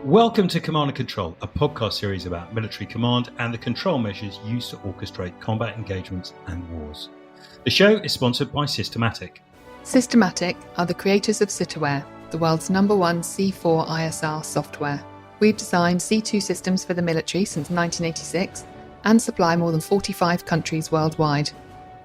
Welcome to Command and Control, a podcast series about military command and the control measures used to orchestrate combat engagements and wars. The show is sponsored by Systematic. Systematic are the creators of Citaware, the world's #1 C4 ISR software. We've designed C2 systems for the military since 1986 and supply more than 45 countries worldwide.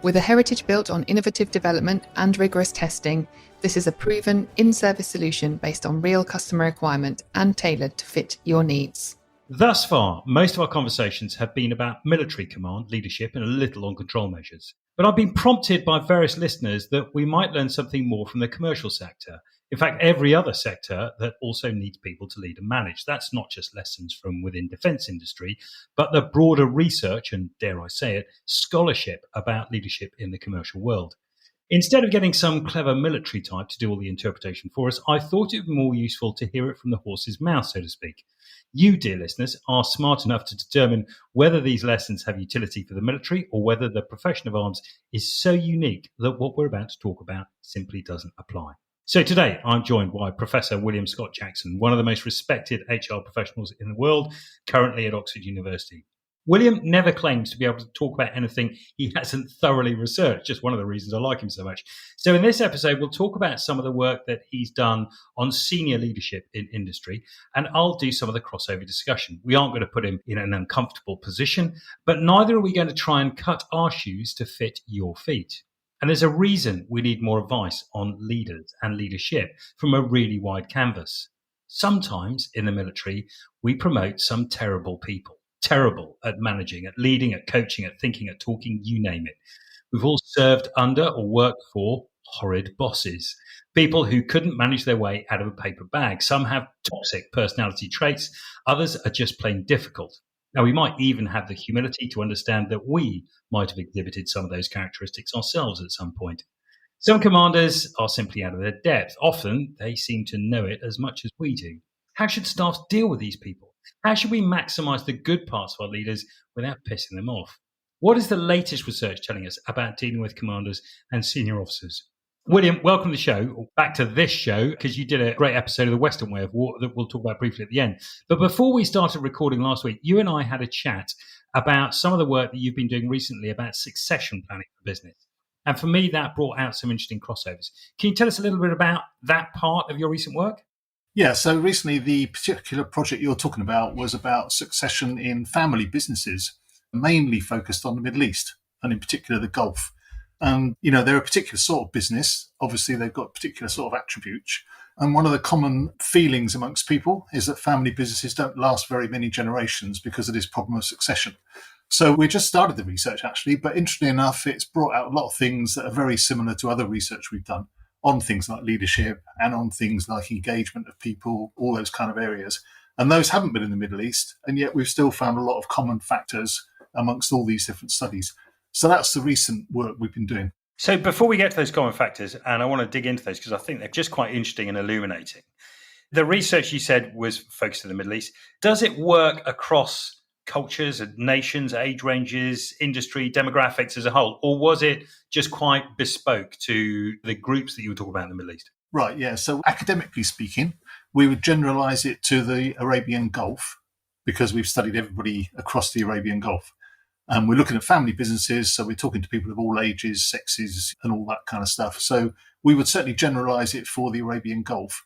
With a heritage built on innovative development and rigorous testing, this is a proven in-service solution based on real customer requirement and tailored to fit your needs. Thus far, most of our conversations have been about military command, leadership, and a little on control measures. But I've been prompted by various listeners that we might learn something more from the commercial sector. In fact, every other sector that also needs people to lead and manage. That's not just lessons from within defence industry, but the broader research and, dare I say it, scholarship about leadership in the commercial world. Instead of getting some clever military type to do all the interpretation for us, I thought it would be more useful to hear it from the horse's mouth, so to speak. You, dear listeners, are smart enough to determine whether these lessons have utility for the military or whether the profession of arms is so unique that what we're about to talk about simply doesn't apply. So today, I'm joined by Professor William Scott Jackson, one of the most respected HR professionals in the world, currently at Oxford University. William never claims to be able to talk about anything he hasn't thoroughly researched, just one of the reasons I like him so much. So in this episode, we'll talk about some of the work that he's done on senior leadership in industry, and I'll do some of the crossover discussion. We aren't going to put him in an uncomfortable position, but neither are we going to try and cut our shoes to fit your feet. And there's a reason we need more advice on leaders and leadership from a really wide canvas. Sometimes in the military, we promote some terrible people. Terrible at managing, at leading, at coaching, at thinking, at talking, you name it. We've all served under or worked for horrid bosses, people who couldn't manage their way out of a paper bag. Some have toxic personality traits, others are just plain difficult. Now, we might even have the humility to understand that we might have exhibited some of those characteristics ourselves at some point. Some commanders are simply out of their depth. Often, they seem to know it as much as we do. How should staff deal with these people? How should we maximise the good parts of our leaders without pissing them off? What is the latest research telling us about dealing with commanders and senior officers? William, welcome to the show, back to this show, because you did a great episode of The Western Way of War that we'll talk about briefly at the end. But before we started recording last week, you and I had a chat about some of the work that you've been doing recently about succession planning for business. And for me, that brought out some interesting crossovers. Can you tell us a little bit about that part of your recent work? Yeah, so recently the particular project you're talking about was about succession in family businesses, mainly focused on the Middle East and in particular the Gulf. And, they're a particular sort of business. Obviously, they've got particular sort of attributes. And one of the common feelings amongst people is that family businesses don't last very many generations because of this problem of succession. So we just started the research, actually, but interestingly enough, it's brought out a lot of things that are very similar to other research we've done on things like leadership and on things like engagement of people, all those kind of areas. And those haven't been in the Middle East, and yet we've still found a lot of common factors amongst all these different studies. So that's the recent work we've been doing. So before we get to those common factors, and I want to dig into those because I think they're just quite interesting and illuminating. The research you said was focused in the Middle East. Does it work across cultures and nations, age ranges, industry, demographics as a whole? Or was it just quite bespoke to the groups that you were talking about in the Middle East? Right, yeah. So academically speaking, we would generalize it to the Arabian Gulf because we've studied everybody across the Arabian Gulf. And we're looking at family businesses, so we're talking to people of all ages, sexes, and all that kind of stuff. So we would certainly generalize it for the Arabian Gulf.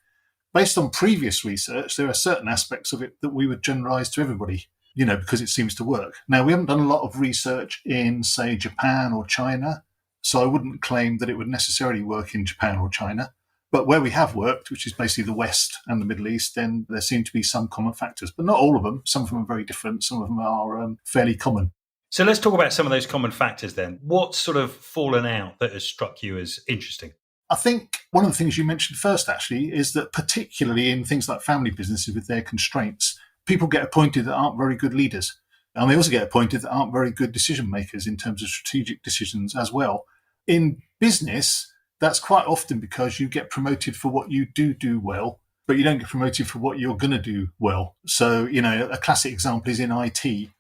Based on previous research, there are certain aspects of it that we would generalize to everybody, because it seems to work. Now, we haven't done a lot of research in, say, Japan or China, so I wouldn't claim that it would necessarily work in Japan or China. But where we have worked, which is basically the West and the Middle East, then there seem to be some common factors, but not all of them. Some of them are very different. Some of them are fairly common. So let's talk about some of those common factors then. What's sort of fallen out that has struck you as interesting? I think one of the things you mentioned first, actually, is that particularly in things like family businesses with their constraints, people get appointed that aren't very good leaders. And they also get appointed that aren't very good decision makers in terms of strategic decisions as well. In business, that's quite often because you get promoted for what you do well, but you don't get promoted for what you're going to do well. So, a classic example is in IT.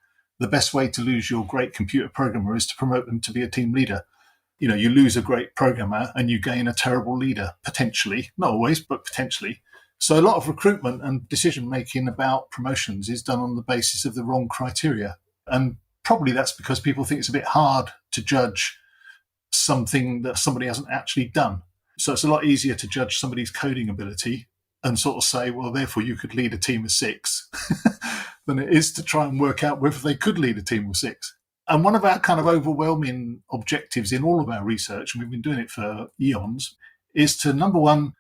The best way to lose your great computer programmer is to promote them to be a team leader. You lose a great programmer and you gain a terrible leader, potentially, not always, but potentially. So a lot of recruitment and decision making about promotions is done on the basis of the wrong criteria. And probably that's because people think it's a bit hard to judge something that somebody hasn't actually done. So it's a lot easier to judge somebody's coding ability and sort of say, well, therefore you could lead a team of 6 than it is to try and work out whether they could lead a team of 6. And one of our kind of overwhelming objectives in all of our research, and we've been doing it for eons, is to, number one,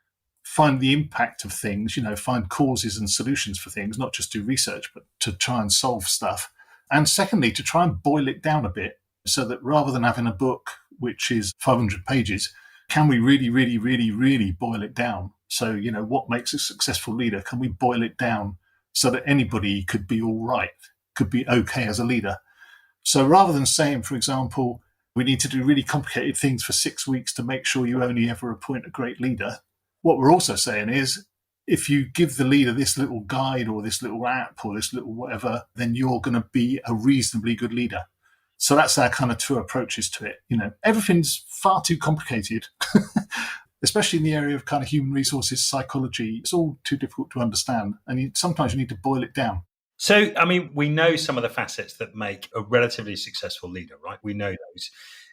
find the impact of things, find causes and solutions for things, not just do research, but to try and solve stuff. And secondly, to try and boil it down a bit so that rather than having a book which is 500 pages, can we really, really, really, really boil it down? So, what makes a successful leader? Can we boil it down so that anybody could be all right, could be okay as a leader? So rather than saying, for example, we need to do really complicated things for 6 weeks to make sure you only ever appoint a great leader, what we're also saying is, if you give the leader this little guide or this little app or this little whatever, then you're going to be a reasonably good leader. So that's our kind of two approaches to it. Everything's far too complicated, especially in the area of kind of human resources, psychology. It's all too difficult to understand. And sometimes you need to boil it down. So, we know some of the facets that make a relatively successful leader, right? We know those.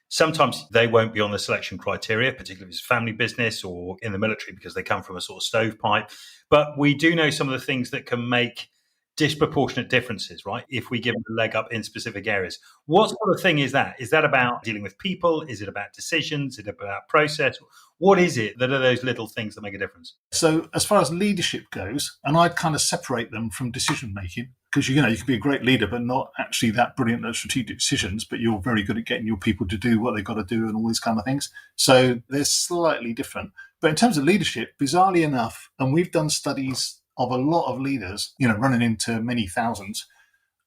Sometimes they won't be on the selection criteria, particularly if it's a family business or in the military because they come from a sort of stovepipe. But we do know some of the things that can make disproportionate differences, right? If we give them a leg up in specific areas. What sort of thing is that? Is that about dealing with people? Is it about decisions? Is it about process? What is it that are those little things that make a difference? So as far as leadership goes, and I'd kind of separate them from decision making, because you can be a great leader but not actually that brilliant at strategic decisions, but you're very good at getting your people to do what they've got to do and all these kind of things. So they're slightly different. But in terms of leadership, bizarrely enough, and we've done studies of a lot of leaders, running into many thousands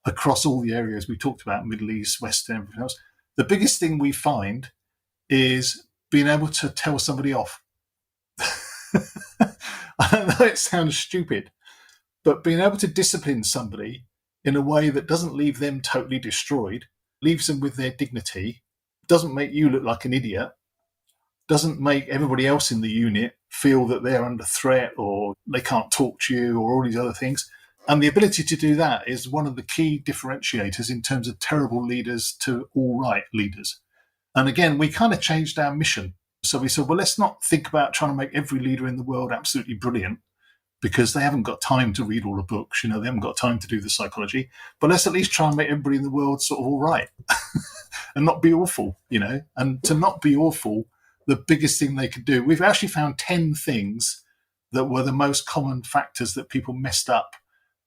across all the areas we talked about, Middle East, West, and everything else. The biggest thing we find is being able to tell somebody off. I know it sounds stupid, but being able to discipline somebody in a way that doesn't leave them totally destroyed, leaves them with their dignity, doesn't make you look like an idiot, doesn't make everybody else in the unit feel that they're under threat or they can't talk to you or all these other things. And the ability to do that is one of the key differentiators in terms of terrible leaders to all right leaders. And again, we kind of changed our mission. So we said, well, let's not think about trying to make every leader in the world absolutely brilliant because they haven't got time to read all the books. They haven't got time to do the psychology. But let's at least try and make everybody in the world sort of all right and not be awful, And to not be awful, the biggest thing they could do, we've actually found 10 things that were the most common factors that people messed up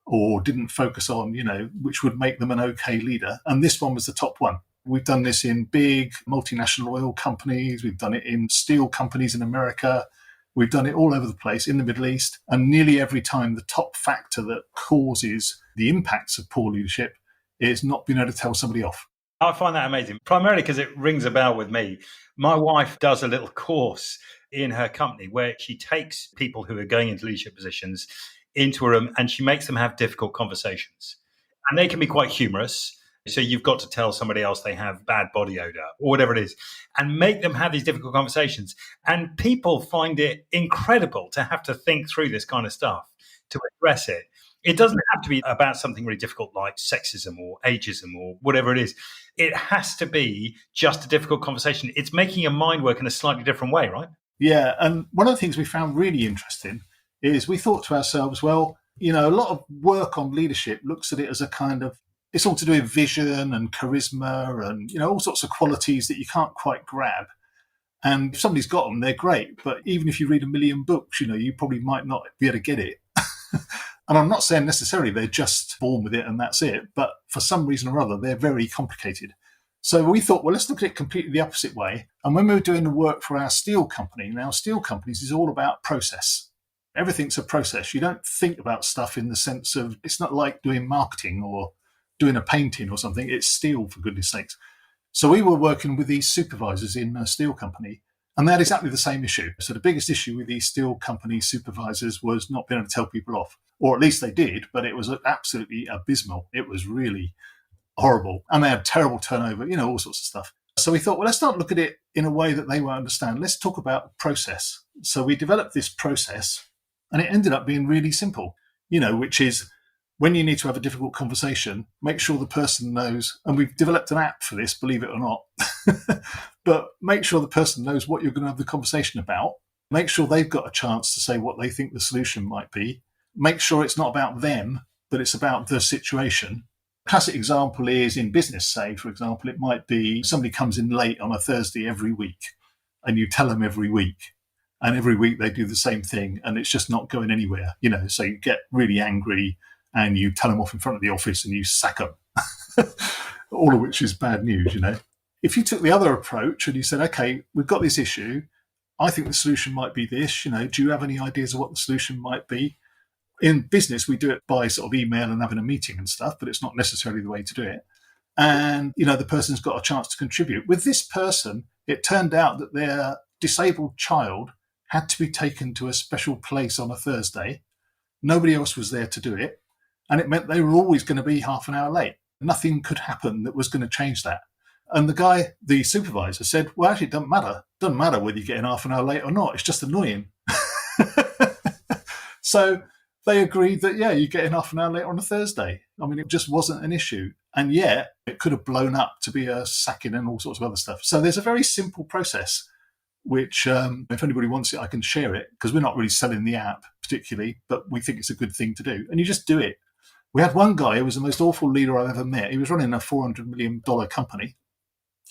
or didn't focus on, which would make them an okay leader. And this one was the top one. We've done this in big multinational oil companies. We've done it in steel companies in America. We've done it all over the place in the Middle East. And nearly every time the top factor that causes the impacts of poor leadership is not being able to tell somebody off. I find that amazing, primarily because it rings a bell with me. My wife does a little course in her company where she takes people who are going into leadership positions into a room and she makes them have difficult conversations. And they can be quite humorous. So you've got to tell somebody else they have bad body odor or whatever it is and make them have these difficult conversations. And people find it incredible to have to think through this kind of stuff to address it. It doesn't have to be about something really difficult like sexism or ageism or whatever it is. It has to be just a difficult conversation. It's making your mind work in a slightly different way, right? Yeah. And one of the things we found really interesting is we thought to ourselves, well, a lot of work on leadership looks at it as a kind of, it's all to do with vision and charisma and, all sorts of qualities that you can't quite grab. And if somebody's got them, they're great. But even if you read a million books, you probably might not be able to get it. And I'm not saying necessarily they're just born with it and that's it, but for some reason or other, they're very complicated. So we thought, well, let's look at it completely the opposite way. And when we were doing the work for our steel company, now steel companies is all about process. Everything's a process. You don't think about stuff in the sense of, it's not like doing marketing or doing a painting or something. It's steel, for goodness sakes. So we were working with these supervisors in a steel company, and they had exactly the same issue. So the biggest issue with these steel company supervisors was not being able to tell people off. Or at least they did, but it was absolutely abysmal. It was really horrible. And they had terrible turnover, all sorts of stuff. So we thought, well, let's not look at it in a way that they won't understand. Let's talk about process. So we developed this process And it ended up being really simple, which is when you need to have a difficult conversation, make sure the person knows, and we've developed an app for this, believe it or not, but make sure the person knows what you're going to have the conversation about. Make sure they've got a chance to say what they think the solution might be. Make sure it's not about them, but it's about the situation. Classic example is in business, say, for example, it might be somebody comes in late on a Thursday every week and you tell them every week. And every week they do the same thing and it's just not going anywhere, so you get really angry and you tell them off in front of the office and you sack them, all of which is bad news, If you took the other approach and you said, okay, we've got this issue, I think the solution might be this, do you have any ideas of what the solution might be? In business, we do it by sort of email and having a meeting and stuff, but it's not necessarily the way to do it. And, the person's got a chance to contribute. With this person, it turned out that their disabled child had to be taken to a special place on a Thursday. Nobody else was there to do it. And it meant they were always going to be half an hour late. Nothing could happen that was going to change that. And the supervisor said, well, actually, it doesn't matter. It doesn't matter whether you get in half an hour late or not. It's just annoying. So they agreed that, yeah, you get in half an hour late on a Thursday. I mean, it just wasn't an issue. And yet it could have blown up to be a sacking and all sorts of other stuff. So there's a very simple process, which if anybody wants it, I can share it, because we're not really selling the app particularly, but we think it's a good thing to do. And you just do it. We had one guy who was the most awful leader I've ever met. He was running a $400 million company.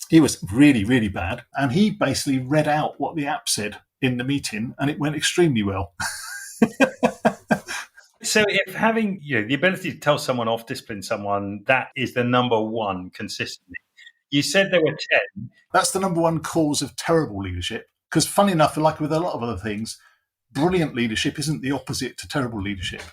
He was really, really bad. And he basically read out what the app said in the meeting, and it went extremely well. So if having the ability to tell someone off, discipline someone, that is the number one consistently. You said there were 10. That's the number one cause of terrible leadership. Because funny enough, like with a lot of other things, brilliant leadership isn't the opposite to terrible leadership.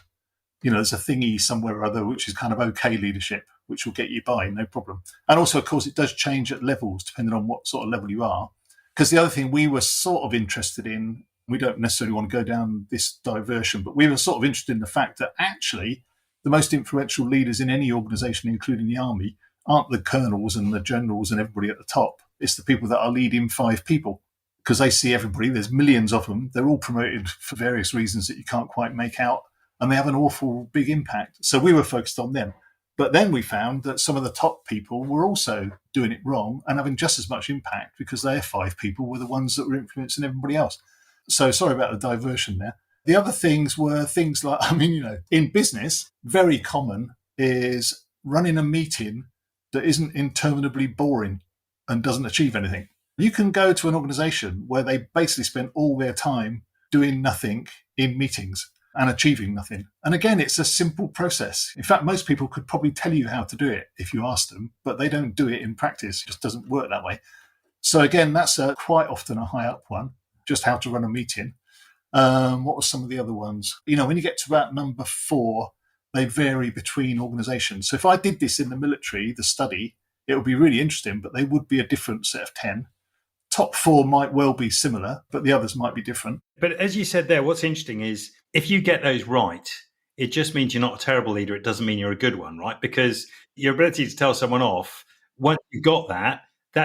There's a thingy somewhere or other which is kind of okay leadership, which will get you by, no problem. And also, of course, it does change at levels depending on what sort of level you are. Because the other thing we were sort of interested in, we don't necessarily want to go down this diversion, but we were sort of interested in the fact that actually the most influential leaders in any organization, including the army, aren't the colonels and the generals and everybody at the top. It's the people that are leading 5 people, because they see everybody. There's millions of them. They're all promoted for various reasons that you can't quite make out, and they have an awful big impact. So we were focused on them. But then we found that some of the top people were also doing it wrong and having just as much impact, because their 5 people were the ones that were influencing everybody else. So sorry about the diversion there. The other things were things like, in business, very common is running a meeting that isn't interminably boring and doesn't achieve anything. You can go to an organization where they basically spend all their time doing nothing in meetings and achieving nothing. And again, it's a simple process. In fact, most people could probably tell you how to do it if you asked them, but they don't do it in practice. It just doesn't work that way. So again, that's quite often a high up one, just how to run a meeting. What were some of the other ones? When you get to about number 4, they vary between organizations. So if I did this in the military, the study, it would be really interesting, but they would be a different set of 10. Top 4 might well be similar, but the others might be different. But as you said there, what's interesting is if you get those right, it just means you're not a terrible leader. It doesn't mean you're a good one, right? Because your ability to tell someone off, once you got that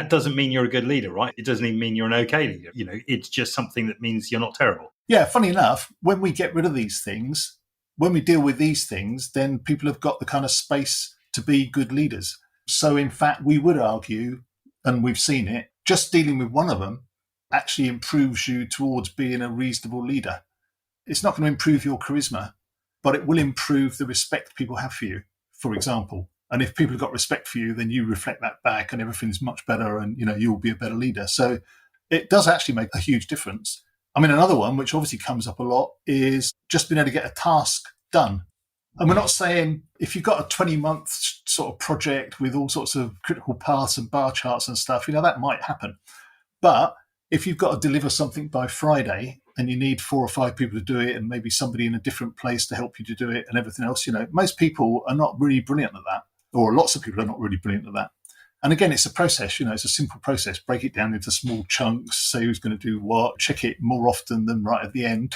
doesn't mean you're a good leader, right? It doesn't even mean you're an okay leader. It's just something that means you're not terrible. Yeah, funny enough, when we get rid of these things, when we deal with these things, then people have got the kind of space to be good leaders. So in fact, we would argue, and we've seen it, just dealing with one of them actually improves you towards being a reasonable leader. It's not going to improve your charisma, but it will improve the respect people have for you, for example. And if people have got respect for you, then you reflect that back and everything's much better and, you'll be a better leader. So it does actually make a huge difference. Another one, which obviously comes up a lot, is just being able to get a task done. And we're not saying if you've got a 20-month sort of project with all sorts of critical paths and bar charts and stuff, that might happen. But if you've got to deliver something by Friday and you need 4 or 5 people to do it and maybe somebody in a different place to help you to do it and everything else, most people are not really brilliant at that, or lots of people are not really brilliant at that. And again, it's a process, it's a simple process. Break it down into small chunks, say who's going to do what, check it more often than right at the end.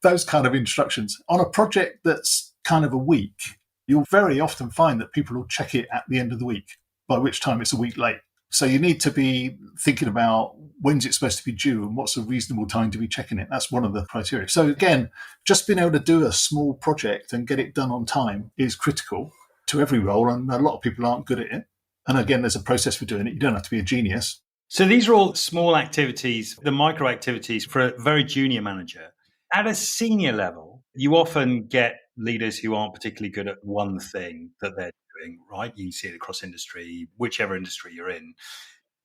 Those kind of instructions. On a project that's kind of a week, you'll very often find that people will check it at the end of the week, by which time it's a week late. So you need to be thinking about when's it supposed to be due and what's a reasonable time to be checking it. That's one of the criteria. So again, just being able to do a small project and get it done on time is critical to every role, and a lot of people aren't good at it. And again, there's a process for doing it. You don't have to be a genius. So these are all small activities, the micro activities for a very junior manager. At a senior level, you often get leaders who aren't particularly good at one thing that they're doing, right? You can see it across industry, whichever industry you're in.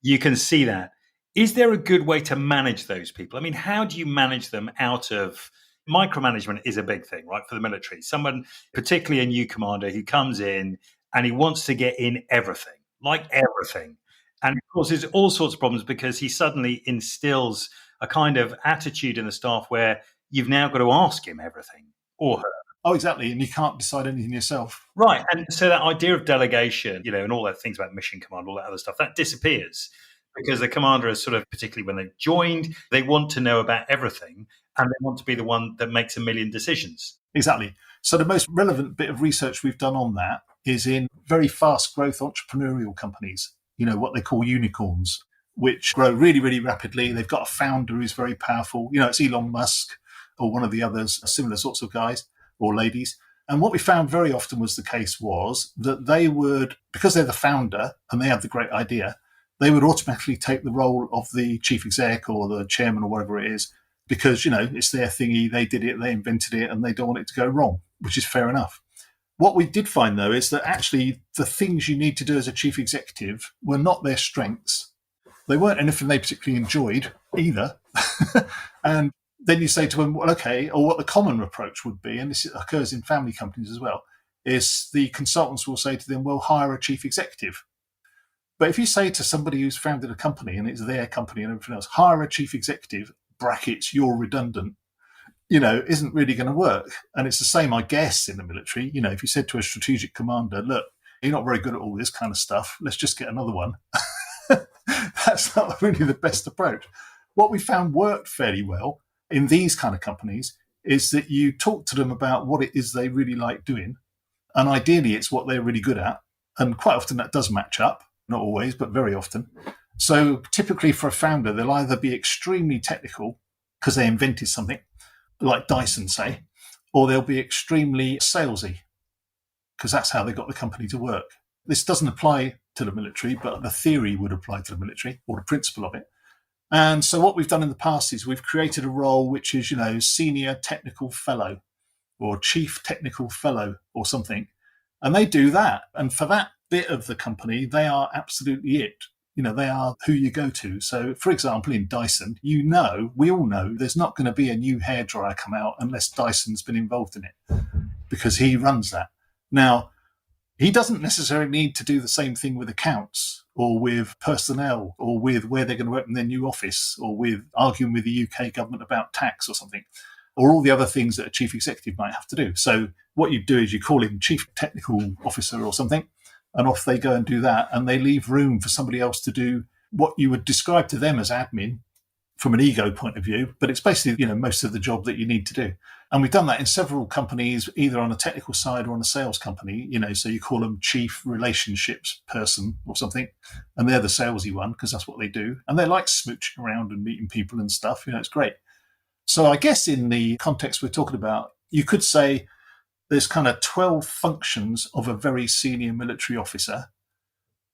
You can see that. Is there a good way to manage those people? I mean, how do you manage them out of micromanagement is a big thing, right? For the military, someone, particularly a new commander who comes in and he wants to get in everything, like everything. And of course, there's all sorts of problems because he suddenly instills a kind of attitude in the staff where you've now got to ask him everything or her. Oh, exactly. And you can't decide anything yourself. Right. And so that idea of delegation, and all that things about mission command, all that other stuff, that disappears because the commander is sort of, particularly when they've joined, they want to know about everything and they want to be the one that makes a million decisions. Exactly. So the most relevant bit of research we've done on that is in very fast growth entrepreneurial companies, what they call unicorns, which grow really, really rapidly. They've got a founder who's very powerful. It's Elon Musk or one of the others, similar sorts of guys or ladies. And what we found very often was the case was that they would, because they're the founder and they have the great idea, they would automatically take the role of the chief exec or the chairman or whatever it is, because, it's their thingy, they did it, they invented it, and they don't want it to go wrong, which is fair enough. What we did find, though, is that actually the things you need to do as a chief executive were not their strengths. They weren't anything they particularly enjoyed either. And then you say to them, well, okay, or what the common approach would be, and this occurs in family companies as well, is the consultants will say to them, well, hire a chief executive. But if you say to somebody who's founded a company and it's their company and everything else, hire a chief executive, brackets, you're redundant, isn't really going to work. And it's the same, I guess, in the military. If you said to a strategic commander, look, you're not very good at all this kind of stuff, let's just get another one. That's not really the best approach. What we found worked fairly well in these kind of companies is that you talk to them about what it is they really like doing. And ideally, it's what they're really good at. And quite often that does match up, not always, but very often. So typically for a founder, they'll either be extremely technical because they invented something, like Dyson, say, or they'll be extremely salesy because that's how they got the company to work. This doesn't apply to the military, but the theory would apply to the military, or the principle of it. And so what we've done in the past is we've created a role which is, senior technical fellow or chief technical fellow or something. And they do that. And for that bit of the company, they are absolutely it. They are who you go to. So, for example, in Dyson, we all know there's not going to be a new hairdryer come out unless Dyson's been involved in it because he runs that. Now, he doesn't necessarily need to do the same thing with accounts or with personnel or with where they're going to open their new office or with arguing with the UK government about tax or something, or all the other things that a chief executive might have to do. So what you do is you call him chief technical officer or something, and off they go and do that. And they leave room for somebody else to do what you would describe to them as admin from an ego point of view. But it's basically, most of the job that you need to do. And we've done that in several companies, either on a technical side or on a sales company, so you call them chief relationships person or something. And they're the salesy one because that's what they do. And they like smooching around and meeting people and stuff. It's great. So I guess in the context we're talking about, you could say there's kind of 12 functions of a very senior military officer.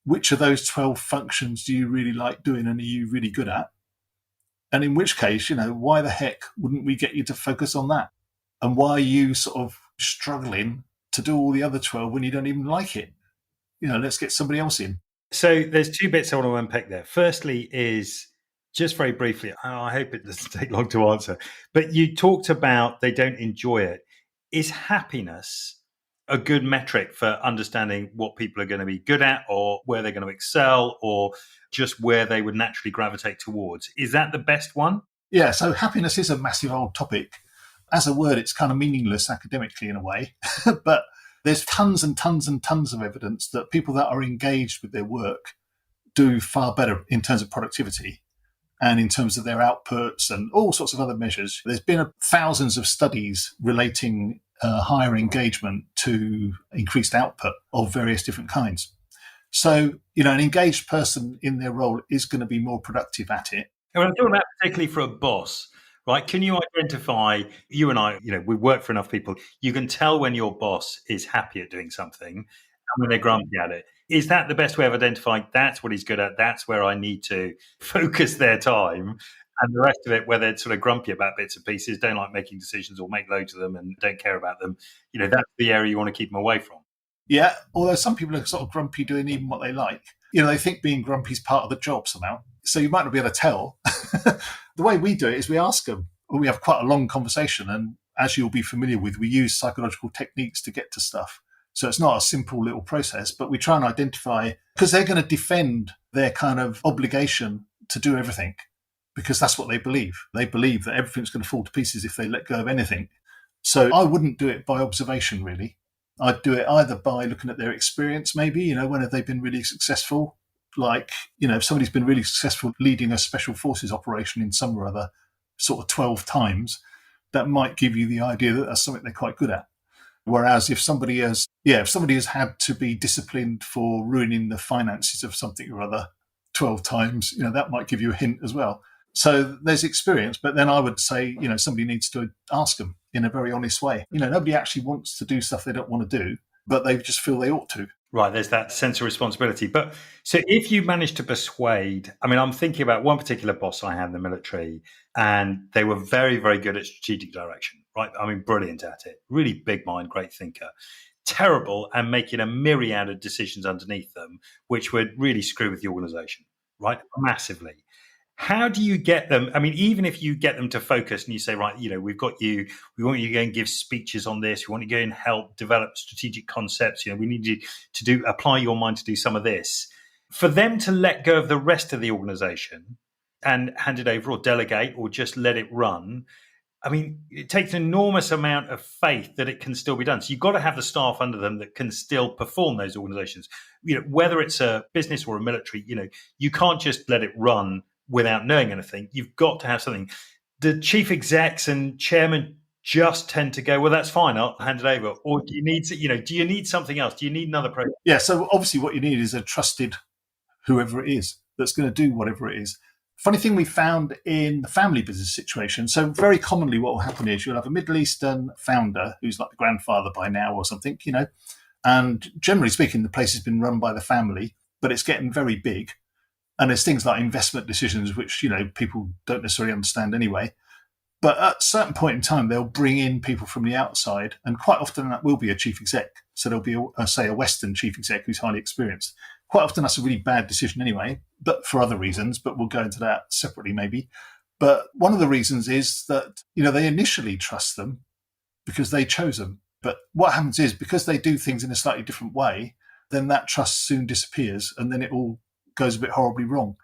Which of those 12 functions do you really like doing and are you really good at? And in which case, why the heck wouldn't we get you to focus on that? And why are you sort of struggling to do all the other 12 when you don't even like it? Let's get somebody else in. So there's two bits I want to unpick there. Firstly is, just very briefly, I hope it doesn't take long to answer, but you talked about they don't enjoy it. Is happiness a good metric for understanding what people are going to be good at or where they're going to excel or just where they would naturally gravitate towards? Is that the best one? Yeah, so happiness is a massive old topic. As a word, it's kind of meaningless academically in a way, but there's tons and tons and tons of evidence that people that are engaged with their work do far better in terms of productivity and in terms of their outputs and all sorts of other measures. There's been thousands of studies relating higher engagement to increased output of various different kinds. So, an engaged person in their role is going to be more productive at it. And I'm talking about particularly for a boss, right? Can you identify, you and I, we work for enough people, you can tell when your boss is happy at doing something and when they're grumpy at it. Is that the best way of identifying that's what he's good at? That's where I need to focus their time. And the rest of it, where they're sort of grumpy about bits and pieces, don't like making decisions or make loads of them and don't care about them, that's the area you want to keep them away from. Yeah, although some people are sort of grumpy doing even what they like. They think being grumpy is part of the job somehow. So you might not be able to tell. The way we do it is we ask them, or we have quite a long conversation. And as you'll be familiar with, we use psychological techniques to get to stuff. So it's not a simple little process, but we try and identify, because they're going to defend their kind of obligation to do everything, because that's what they believe. They believe that everything's going to fall to pieces if they let go of anything. So I wouldn't do it by observation, really. I'd do it either by looking at their experience, maybe, when have they been really successful? Like, if somebody's been really successful leading a special forces operation in some or other sort of 12 times, that might give you the idea that that's something they're quite good at. Whereas if somebody has had to be disciplined for ruining the finances of something or other 12 times, that might give you a hint as well. So there's experience, but then I would say, somebody needs to ask them in a very honest way. Nobody actually wants to do stuff they don't want to do, but they just feel they ought to. Right, there's that sense of responsibility. But so if you manage to persuade, I'm thinking about one particular boss I had in the military, and they were very, very good at strategic direction, right? Brilliant at it. Really big mind, great thinker. Terrible and making a myriad of decisions underneath them, which would really screw with the organization, right? Massively. How do you get them? Even if you get them to focus and you say, right, we've got you, we want you to go and give speeches on this. We want you to go and help develop strategic concepts. We need you to apply your mind to do some of this. For them to let go of the rest of the organization and hand it over or delegate or just let it run, it takes an enormous amount of faith that it can still be done. So you've got to have the staff under them that can still perform those organizations. Whether it's a business or a military, you can't just let it run without knowing anything. You've got to have something. The chief execs and chairman just tend to go, well, that's fine, I'll hand it over. Or do you need something else? Do you need another program? Yeah, so obviously what you need is a trusted whoever it is that's going to do whatever it is. Funny thing we found in the family business situation. So very commonly what will happen is you'll have a Middle Eastern founder who's like the grandfather by now or something, and generally speaking, the place has been run by the family, but it's getting very big. And there's things like investment decisions, which, people don't necessarily understand anyway. But at a certain point in time, they'll bring in people from the outside. And quite often that will be a chief exec. So there'll be, a Western chief exec who's highly experienced. Quite often that's a really bad decision anyway, but for other reasons. But we'll go into that separately maybe. But one of the reasons is that, they initially trust them because they chose them. But what happens is because they do things in a slightly different way, then that trust soon disappears and then it all goes a bit horribly wrong.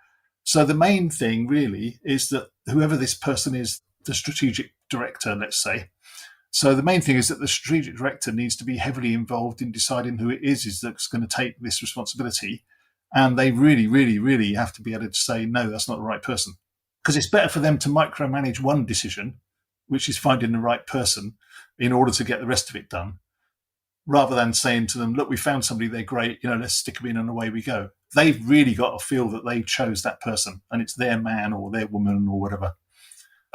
So the main thing really is that whoever this person is, the strategic director, let's say. So the main thing is that the strategic director needs to be heavily involved in deciding who it is that's going to take this responsibility. And they really, really, really have to be able to say, no, that's not the right person. Because it's better for them to micromanage one decision, which is finding the right person in order to get the rest of it done, rather than saying to them, look, we found somebody, they're great, let's stick them in and away we go. They've really got to feel that they chose that person and it's their man or their woman or whatever.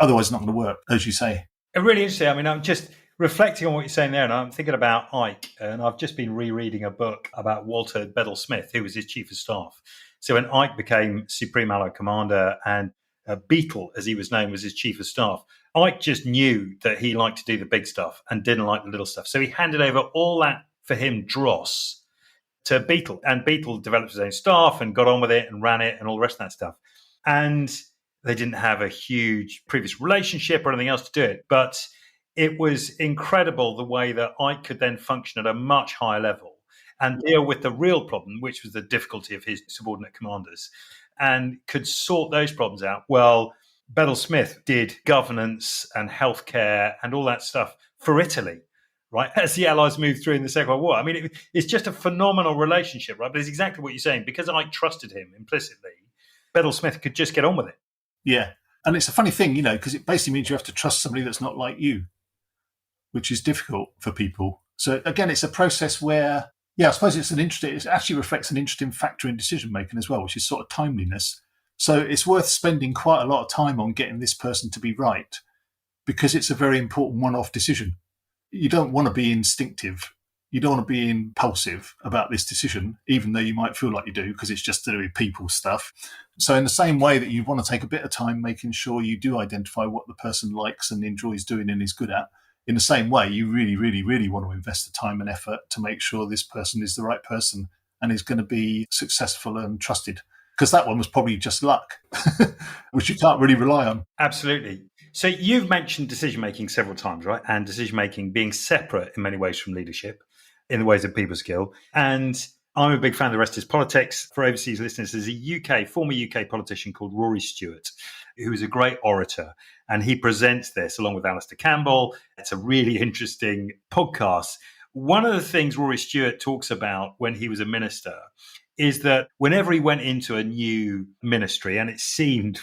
Otherwise, it's not going to work, as you say. Really interesting. I'm just reflecting on what you're saying there, and I'm thinking about Ike, and I've just been rereading a book about Walter Bedell-Smith, who was his chief of staff. So when Ike became Supreme Allied Commander and Beetle, as he was known, was his chief of staff, Ike just knew that he liked to do the big stuff and didn't like the little stuff. So he handed over all that, for him, dross to Beetle. And Beetle developed his own staff and got on with it and ran it and all the rest of that stuff. And they didn't have a huge previous relationship or anything else to do it. But it was incredible the way that Ike could then function at a much higher level and deal with the real problem, which was the difficulty of his subordinate commanders, and could sort those problems out. Well, Bedell-Smith did governance and healthcare and all that stuff for Italy, right, as the Allies moved through in the Second World War. It's just a phenomenal relationship, right? But it's exactly what you're saying. Because I trusted him implicitly, Bedell-Smith could just get on with it. Yeah. And it's a funny thing, because it basically means you have to trust somebody that's not like you, which is difficult for people. So again, it's a process where Yeah, I suppose it actually reflects an interesting factor in decision making as well, which is sort of timeliness. So it's worth spending quite a lot of time on getting this person to be right because it's a very important one-off decision. You don't want to be instinctive. You don't want to be impulsive about this decision, even though you might feel like you do, because it's just to do with people stuff. So in the same way that you want to take a bit of time making sure you do identify what the person likes and enjoys doing and is good at, in the same way, you really, really, really want to invest the time and effort to make sure this person is the right person and is going to be successful and trusted. Because that one was probably just luck, which you can't really rely on. Absolutely. So you've mentioned decision-making several times, right? And decision-making being separate in many ways from leadership in the ways of people skill. And I'm a big fan of The Rest is Politics. For overseas listeners, there's a former UK politician called Rory Stewart, who is a great orator. And he presents this along with Alistair Campbell. It's a really interesting podcast. One of the things Rory Stewart talks about when he was a minister is that whenever he went into a new ministry, and it seemed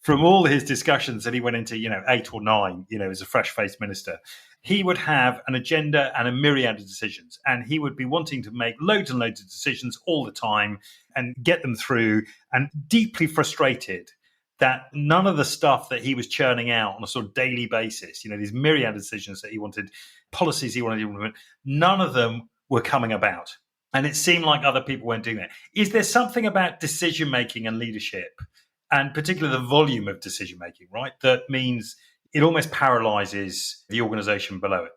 from all his discussions that he went into, 8 or 9, as a fresh-faced minister, he would have an agenda and a myriad of decisions. And he would be wanting to make loads and loads of decisions all the time and get them through, and deeply frustrated that none of the stuff that he was churning out on a sort of daily basis, these myriad of decisions that he wanted, policies he wanted to implement, none of them were coming about. And it seemed like other people weren't doing that. Is there something about decision-making and leadership, and particularly the volume of decision-making, right, that means it almost paralyzes the organization below it?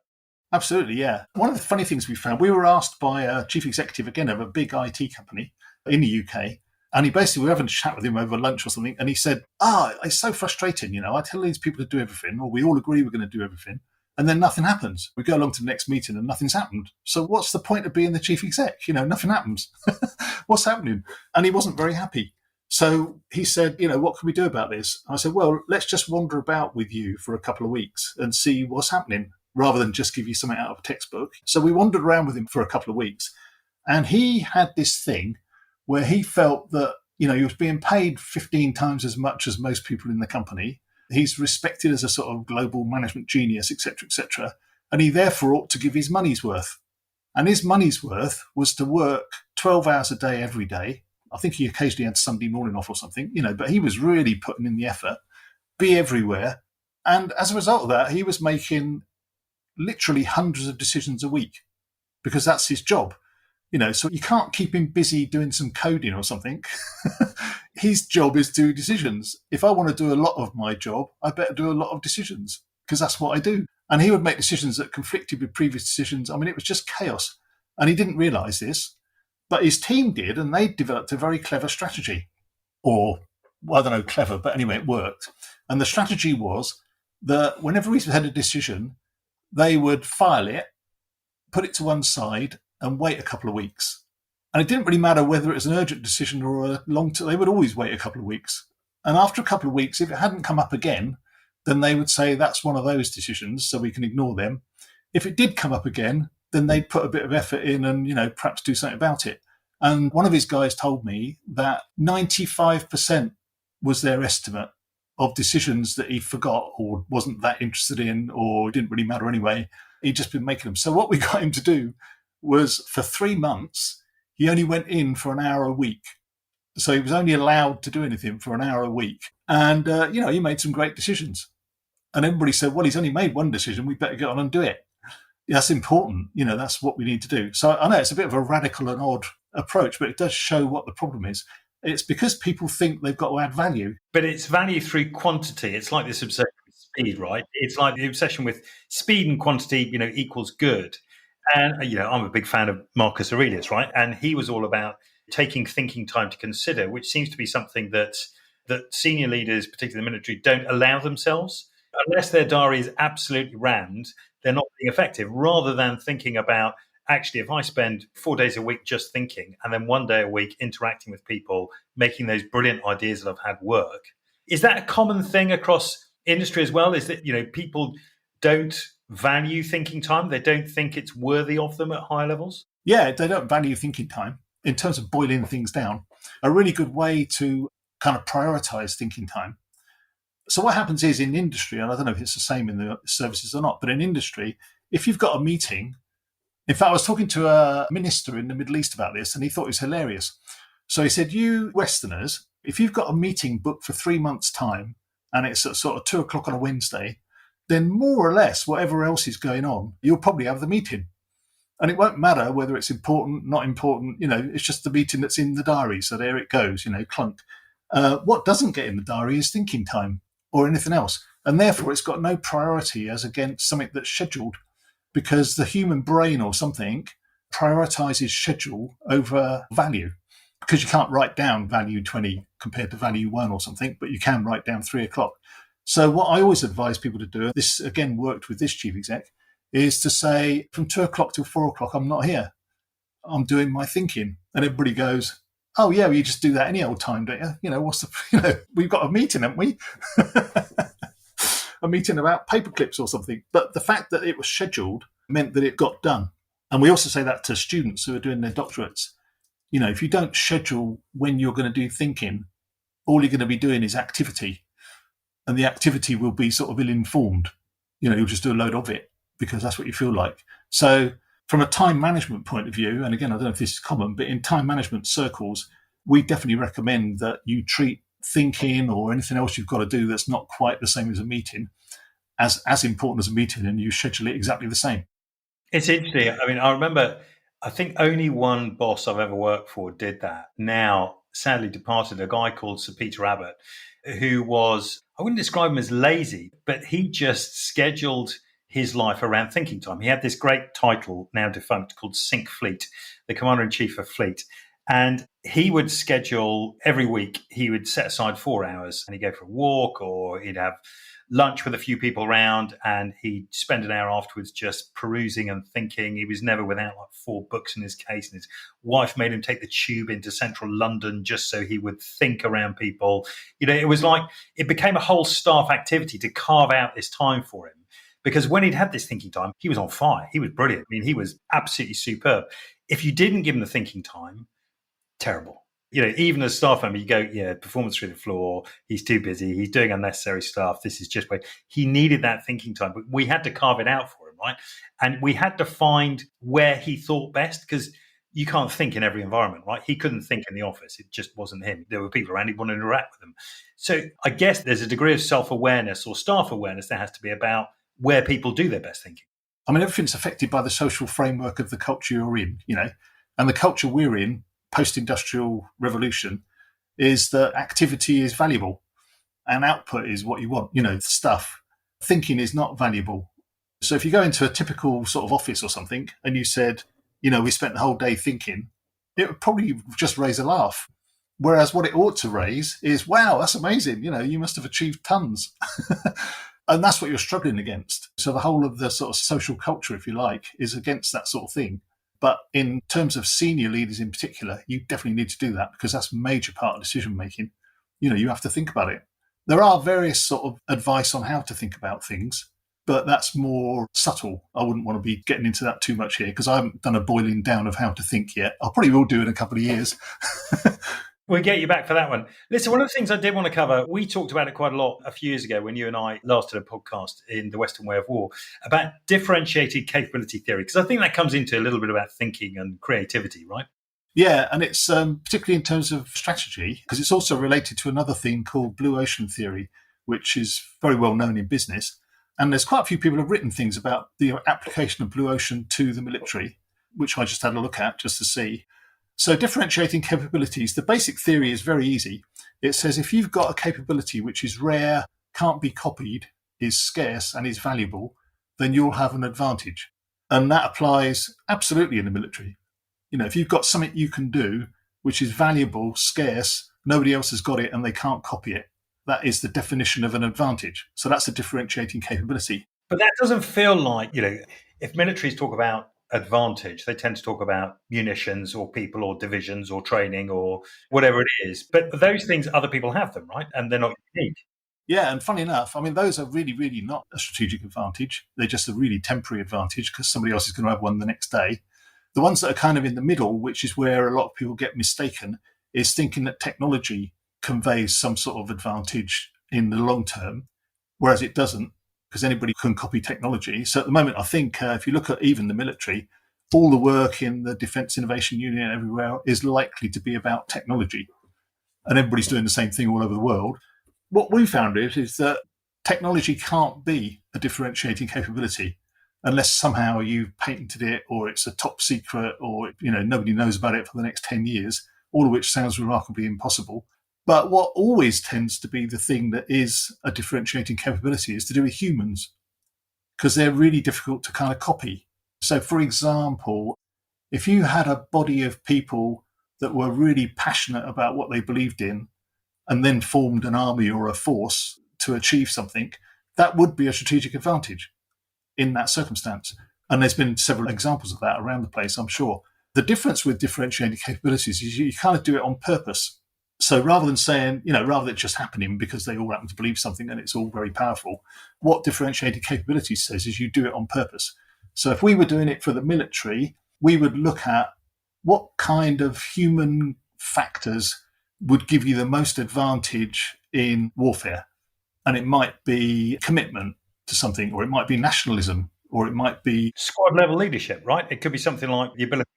Absolutely, yeah. One of the funny things we found, we were asked by a chief executive, again, of a big IT company in the UK, and we were having a chat with him over lunch or something, and he said, it's so frustrating, I tell these people to do everything, or we all agree we're going to do everything, and then nothing happens. We go along to the next meeting and nothing's happened. So what's the point of being the chief exec? Nothing happens. What's happening? And he wasn't very happy. So he said, what can we do about this? I said, well, let's just wander about with you for a couple of weeks and see what's happening, rather than just give you something out of a textbook. So we wandered around with him for a couple of weeks. And he had this thing where he felt that, he was being paid 15 times as much as most people in the company. He's respected as a sort of global management genius, et cetera, and he therefore ought to give his money's worth. And his money's worth was to work 12 hours a day every day. I think he occasionally had Sunday morning off or something, but he was really putting in the effort, be everywhere. And as a result of that, he was making literally hundreds of decisions a week because that's his job. So you can't keep him busy doing some coding or something. His job is to do decisions. If I want to do a lot of my job, I better do a lot of decisions because that's what I do. And he would make decisions that conflicted with previous decisions. I mean, it was just chaos. And he didn't realize this, but his team did, and they developed a very clever strategy. Or, well, I don't know, clever, but anyway, it worked. And the strategy was that whenever we had a decision, they would file it, put it to one side, and wait a couple of weeks. And it didn't really matter whether it was an urgent decision or a long term, they would always wait a couple of weeks. And after a couple of weeks, if it hadn't come up again, then they would say that's one of those decisions, so we can ignore them. If it did come up again, then they'd put a bit of effort in and, perhaps do something about it. And one of his guys told me that 95% was their estimate of decisions that he forgot or wasn't that interested in or didn't really matter anyway. He'd just been making them. So what we got him to do was, for 3 months, he only went in for an hour a week. So he was only allowed to do anything for an hour a week. And, he made some great decisions. And everybody said, well, he's only made one decision. We better get on and do it. That's important. That's what we need to do. So I know it's a bit of a radical and odd approach, but it does show what the problem is. It's because people think they've got to add value. But it's value through quantity. It's like this obsession with speed, right? It's like the obsession with speed and quantity, equals good. And, I'm a big fan of Marcus Aurelius, right? And he was all about taking thinking time to consider, which seems to be something that senior leaders, particularly the military, don't allow themselves. Unless their diary is absolutely rammed, they're not being effective, rather than thinking about, actually, if I spend 4 days a week just thinking and then 1 day a week interacting with people, making those brilliant ideas that I've had work. Is that a common thing across industry as well? Is that, people don't value thinking time? They don't think it's worthy of them at higher levels? Yeah, they don't value thinking time in terms of boiling things down. A really good way to kind of prioritize thinking time. So what happens is, in industry, and I don't know if it's the same in the services or not, but in industry, if you've got a meeting In fact, I was talking to a minister in the Middle East about this, and he thought it was hilarious. So he said, you Westerners, if you've got a meeting booked for 3 months' time and it's at sort of 2 o'clock on a Wednesday, then more or less whatever else is going on, you'll probably have the meeting. And it won't matter whether it's important, not important, it's just the meeting that's in the diary. So there it goes, clunk. What doesn't get in the diary is thinking time or anything else. And therefore, it's got no priority as against something that's scheduled, because the human brain or something prioritizes schedule over value. Because you can't write down value 20 compared to value 1 or something, but you can write down 3 o'clock. So what I always advise people to do, this again worked with this chief exec, is to say from 2 o'clock till 4 o'clock, I'm not here. I'm doing my thinking. And everybody goes, oh yeah, well, you just do that any old time, don't you? We've got a meeting, haven't we? A meeting about paper clips or something. But the fact that it was scheduled meant that it got done. And we also say that to students who are doing their doctorates. If you don't schedule when you're going to do thinking, all you're going to be doing is activity. And the activity will be sort of ill-informed. You'll just do a load of it because that's what you feel like. So from a time management point of view, and again, I don't know if this is common, but in time management circles, we definitely recommend that you treat thinking or anything else you've got to do that's not quite the same as a meeting as important as a meeting, and you schedule it exactly the same. It's interesting. I mean, I remember, I think only one boss I've ever worked for did that. Now, sadly departed, a guy called Sir Peter Abbott, who was, I wouldn't describe him as lazy, but he just scheduled his life around thinking time. He had this great title, now defunct, called Cinque Fleet, the Commander-in-Chief of Fleet. And he would schedule every week, he would set aside 4 hours and he'd go for a walk or he'd have lunch with a few people around, and he'd spend an hour afterwards just perusing and thinking. He was never without like 4 books in his case, and his wife made him take the tube into central London just so he would think around people. It was like it became a whole staff activity to carve out this time for him, because when he'd had this thinking time, he was on fire. He was brilliant. I mean, he was absolutely superb. If you didn't give him the thinking time, terrible. Even as staff member, you go, yeah, performance through the floor. He's too busy. He's doing unnecessary stuff. This is just where he needed that thinking time. But we had to carve it out for him, right? And we had to find where he thought best, because you can't think in every environment, right? He couldn't think in the office. It just wasn't him. There were people around. He wanted to interact with them. So I guess there's a degree of self-awareness or staff awareness there has to be about where people do their best thinking. I mean, everything's affected by the social framework of the culture you're in, and the culture we're in, post-industrial revolution, is that activity is valuable and output is what you want, stuff. Thinking is not valuable. So if you go into a typical sort of office or something and you said, we spent the whole day thinking, it would probably just raise a laugh. Whereas what it ought to raise is, wow, that's amazing. You must have achieved tons. And that's what you're struggling against. So the whole of the sort of social culture, if you like, is against that sort of thing. But in terms of senior leaders in particular, you definitely need to do that, because that's a major part of decision making. You have to think about it. There are various sort of advice on how to think about things, but that's more subtle. I wouldn't want to be getting into that too much here, because I haven't done a boiling down of how to think yet. I probably will do in a couple of years. We'll get you back for that one. Listen, one of the things I did want to cover, we talked about it quite a lot a few years ago when you and I last did a podcast in The Western Way of War about differentiated capability theory, because I think that comes into a little bit about thinking and creativity, right? Yeah, and it's particularly in terms of strategy, because it's also related to another thing called blue ocean theory, which is very well known in business. And there's quite a few people who have written things about the application of blue ocean to the military, which I just had a look at just to see. So differentiating capabilities, the basic theory is very easy. It says if you've got a capability which is rare, can't be copied, is scarce and is valuable, then you'll have an advantage. And that applies absolutely in the military. If you've got something you can do which is valuable, scarce, nobody else has got it and they can't copy it, that is the definition of an advantage. So that's a differentiating capability. But that doesn't feel like, if militaries talk about advantage, they tend to talk about munitions or people or divisions or training or whatever it is. But those things, other people have them, right? And they're not unique. Yeah, and funny enough, I mean, those are really, really not a strategic advantage. They're just a really temporary advantage because somebody else is going to have one the next day. The ones that are kind of in the middle, which is where a lot of people get mistaken, is thinking that technology conveys some sort of advantage in the long term, whereas it doesn't, because anybody can copy technology. So at the moment, I think if you look at even the military, all the work in the Defence Innovation Union and everywhere is likely to be about technology. And everybody's doing the same thing all over the world. What we found is that technology can't be a differentiating capability unless somehow you've patented it or it's a top secret or nobody knows about it for the next 10 years, all of which sounds remarkably impossible. But what always tends to be the thing that is a differentiating capability is to do with humans, because they're really difficult to kind of copy. So, for example, if you had a body of people that were really passionate about what they believed in and then formed an army or a force to achieve something, that would be a strategic advantage in that circumstance. And there's been several examples of that around the place, I'm sure. The difference with differentiating capabilities is you kind of do it on purpose. So rather than saying, rather than it just happening because they all happen to believe something and it's all very powerful, what differentiating capabilities says is you do it on purpose. So if we were doing it for the military, we would look at what kind of human factors would give you the most advantage in warfare. And it might be commitment to something, or it might be nationalism, or it might be squad level leadership, right? It could be something like the ability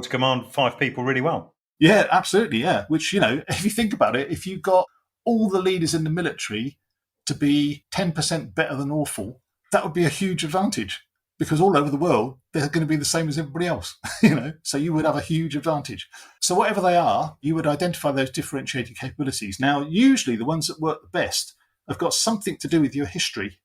to command 5 people really well. Yeah, absolutely. Yeah. Which, if you think about it, if you got all the leaders in the military to be 10% better than awful, that would be a huge advantage, because all over the world, they're going to be the same as everybody else, so you would have a huge advantage. So whatever they are, you would identify those differentiating capabilities. Now, usually the ones that work the best have got something to do with your history.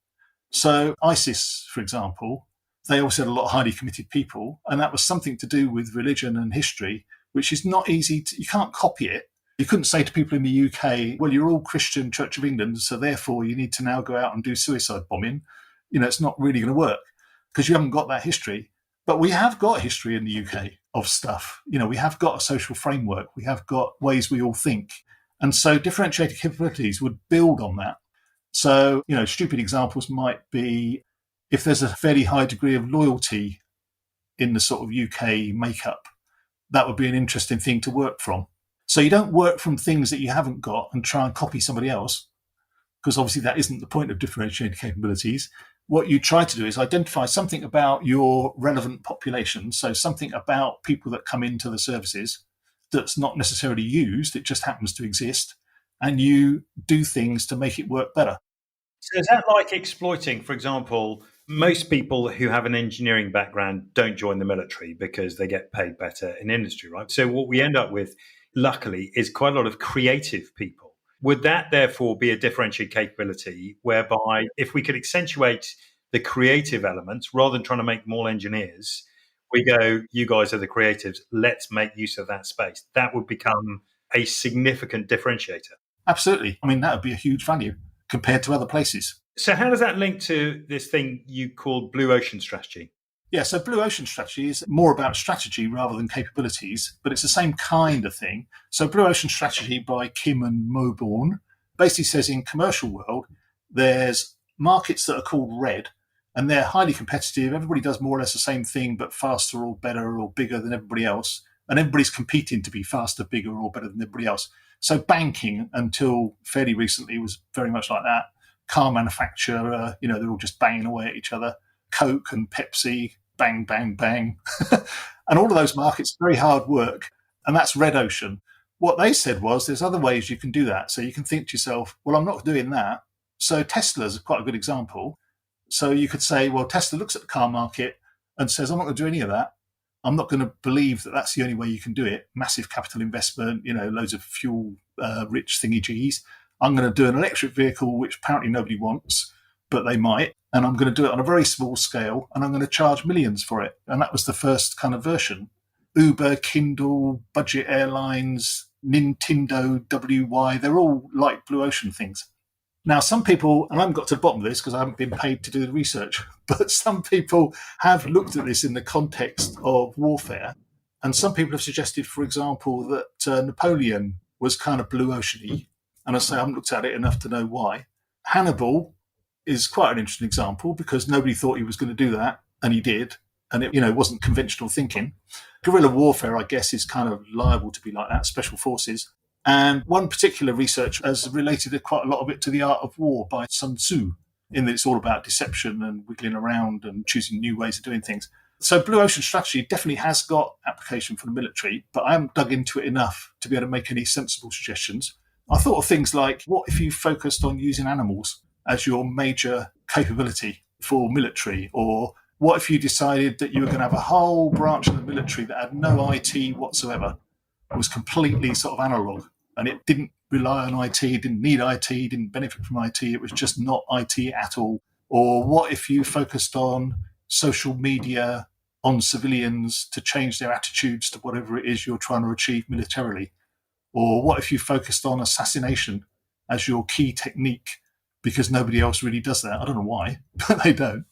So ISIS, for example, they also had a lot of highly committed people, and that was something to do with religion and history, which is not easy you can't copy it. You couldn't say to people in the UK, well, you're all Christian Church of England, so therefore you need to now go out and do suicide bombing. It's not really going to work because you haven't got that history. But we have got history in the UK of stuff. We have got a social framework. We have got ways we all think. And so differentiated capabilities would build on that. So, stupid examples might be if there's a fairly high degree of loyalty in the sort of UK makeup, that would be an interesting thing to work from. So you don't work from things that you haven't got and try and copy somebody else, because obviously that isn't the point of differentiated capabilities. What you try to do is identify something about your relevant population, so something about people that come into the services that's not necessarily used, it just happens to exist, and you do things to make it work better. So is that like exploiting, for example, most people who have an engineering background don't join the military because they get paid better in industry, right? So what we end up with, luckily, is quite a lot of creative people. Would that therefore be a differentiated capability whereby if we could accentuate the creative elements rather than trying to make them all engineers, we go, you guys are the creatives, let's make use of that space. That would become a significant differentiator. Absolutely. I mean, that would be a huge value compared to other places. So how does that link to this thing you call blue ocean strategy? Yeah, so blue ocean strategy is more about strategy rather than capabilities, but it's the same kind of thing. So blue ocean strategy by Kim and Moborn basically says in commercial world, there's markets that are called red, and they're highly competitive. Everybody does more or less the same thing, but faster or better or bigger than everybody else. And everybody's competing to be faster, bigger or better than everybody else. So banking, until fairly recently, was very much like that. Car manufacturer, they're all just banging away at each other. Coke and Pepsi, bang, bang, bang. And all of those markets, very hard work. And that's red ocean. What they said was there's other ways you can do that. So you can think to yourself, well, I'm not doing that. So Tesla's quite a good example. So you could say, well, Tesla looks at the car market and says, I'm not going to do any of that. I'm not going to believe that that's the only way you can do it. Massive capital investment, loads of fuel-rich thingy-jiggies. I'm going to do an electric vehicle, which apparently nobody wants, but they might. And I'm going to do it on a very small scale, and I'm going to charge millions for it. And that was the first kind of version. Uber, Kindle, budget airlines, Nintendo, WY, they're all like blue ocean things. Now, some people, and I haven't got to the bottom of this because I haven't been paid to do the research, but some people have looked at this in the context of warfare. And some people have suggested, for example, that Napoleon was kind of blue ocean-y. And I say I haven't looked at it enough to know why. Hannibal is quite an interesting example because nobody thought he was going to do that, and he did. And it wasn't conventional thinking. Guerrilla warfare, I guess, is kind of liable to be like that, special forces. And one particular research has related quite a lot of it to The Art of War by Sun Tzu, in that it's all about deception and wiggling around and choosing new ways of doing things. So Blue Ocean strategy definitely has got application for the military, but I haven't dug into it enough to be able to make any sensible suggestions. I thought of things like, what if you focused on using animals as your major capability for military? Or what if you decided that you were going to have a whole branch of the military that had no IT whatsoever? It was completely sort of analog, and it didn't rely on IT, didn't need IT, didn't benefit from IT. It was just not IT at all. Or what if you focused on social media, on civilians to change their attitudes to whatever it is you're trying to achieve militarily? Or what if you focused on assassination as your key technique because nobody else really does that? I don't know why, but they don't.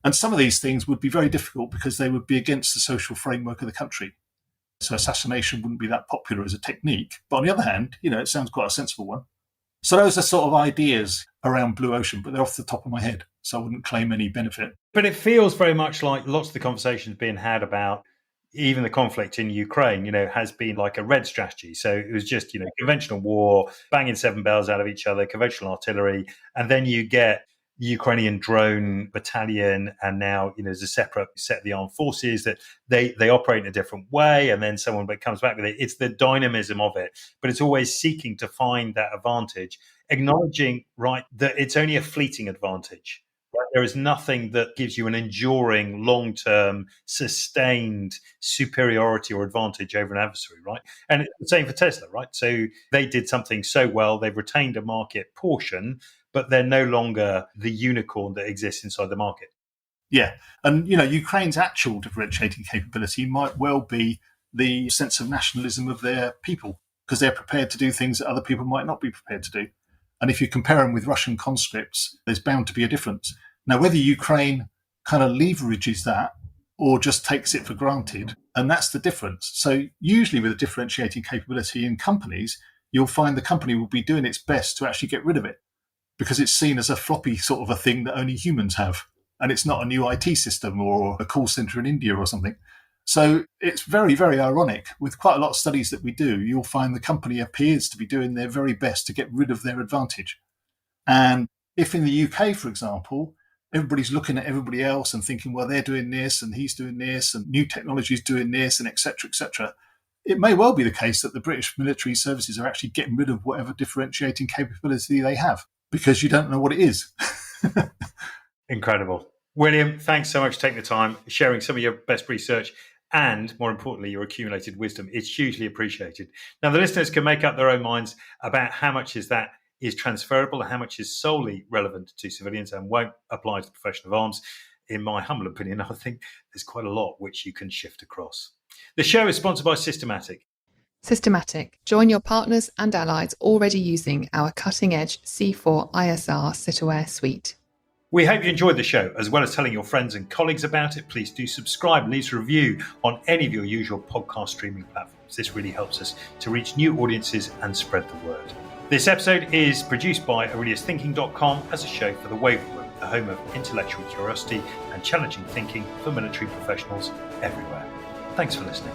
And some of these things would be very difficult because they would be against the social framework of the country. So assassination wouldn't be that popular as a technique. But on the other hand, it sounds quite a sensible one. So those are sort of ideas around Blue Ocean, but they're off the top of my head, so I wouldn't claim any benefit. But it feels very much like lots of the conversations being had about even the conflict in Ukraine, has been like a red strategy. So it was just, conventional war, banging seven bells out of each other, conventional artillery, and then you get Ukrainian drone battalion, and now there's a separate set of the armed forces that they operate in a different way, and then someone comes back with it. It's the dynamism of it, but it's always seeking to find that advantage, acknowledging that it's only a fleeting advantage. Right? There is nothing that gives you an enduring, long-term, sustained superiority or advantage over an adversary, right? And it's the same for Tesla, right? So they did something so well, they've retained a market portion, but they're no longer the unicorn that exists inside the market. Yeah. And, Ukraine's actual differentiating capability might well be the sense of nationalism of their people, because they're prepared to do things that other people might not be prepared to do. And if you compare them with Russian conscripts, there's bound to be a difference. Now, whether Ukraine kind of leverages that or just takes it for granted, and that's the difference. So usually with a differentiating capability in companies, you'll find the company will be doing its best to actually get rid of it, because it's seen as a floppy sort of a thing that only humans have. And it's not a new IT system or a call center in India or something. So it's very, very ironic. With quite a lot of studies that we do, you'll find the company appears to be doing their very best to get rid of their advantage. And if in the UK, for example, everybody's looking at everybody else and thinking, well, they're doing this and he's doing this and new technology is doing this and et cetera, it may well be the case that the British military services are actually getting rid of whatever differentiating capability they have, because you don't know what it is. Incredible. William, thanks so much for taking the time, sharing some of your best research and, more importantly, your accumulated wisdom. It's hugely appreciated. Now, the listeners can make up their own minds about how much is transferable and how much is solely relevant to civilians and won't apply to the profession of arms. In my humble opinion, I think there's quite a lot which you can shift across. The show is sponsored by Systematic. Systematic. Join your partners and allies already using our cutting-edge C4 ISR sit-aware suite. We hope you enjoyed the show. As well as telling your friends and colleagues about it, please do subscribe and leave us a review on any of your usual podcast streaming platforms. This really helps us to reach new audiences and spread the word. This episode is produced by aureliusthinking.com as a show for the Waiver Room, the home of intellectual curiosity and challenging thinking for military professionals everywhere. Thanks for listening.